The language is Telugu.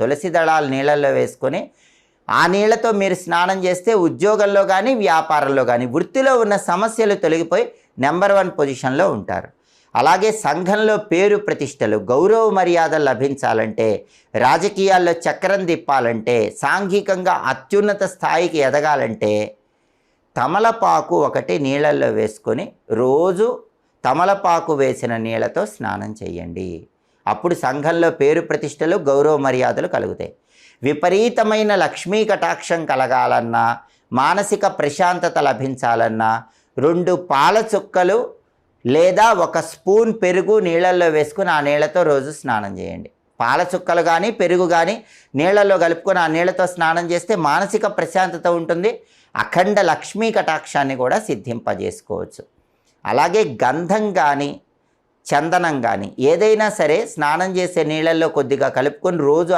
తులసి దళాలు నీళ్ళల్లో వేసుకొని ఆ నీళ్లతో మీరు స్నానం చేస్తే ఉద్యోగంలో కానీ వ్యాపారంలో కానీ వృత్తిలో ఉన్న సమస్యలు తొలగిపోయి నెంబర్ 1 పొజిషన్లో ఉంటారు. అలాగే సంఘంలో పేరు ప్రతిష్టలు, గౌరవ మర్యాదలు లభించాలంటే, రాజకీయాల్లో చక్రం తిప్పాలంటే, సాంఘికంగా అత్యున్నత స్థాయికి ఎదగాలంటే తమలపాకు ఒకటి నీళ్ళల్లో వేసుకొని రోజు తమలపాకు వేసిన నీళ్ళతో స్నానం చేయండి. అప్పుడు సంఘంలో పేరు ప్రతిష్టలు, గౌరవ మర్యాదలు కలుగుతాయి. విపరీతమైన లక్ష్మీ కటాక్షం కలగాలన్నా, మానసిక ప్రశాంతత లభించాలన్నా 2 పాల చుక్కలు లేదా 1 స్పూన్ పెరుగు నీళ్ళల్లో వేసుకుని ఆ నీళ్ళతో రోజు స్నానం చేయండి. పాల చుక్కలు కానీ పెరుగు కానీ నీళ్ళల్లో కలుపుకొని ఆ నీళ్ళతో స్నానం చేస్తే మానసిక ప్రశాంతత ఉంటుంది. అఖండ లక్ష్మీ కటాక్షాన్ని కూడా సిద్ధింపజేసుకోవచ్చు. అలాగే గంధం కానీ చందనం కానీ ఏదైనా సరే స్నానం చేసే నీళ్ళల్లో కొద్దిగా కలుపుకొని రోజు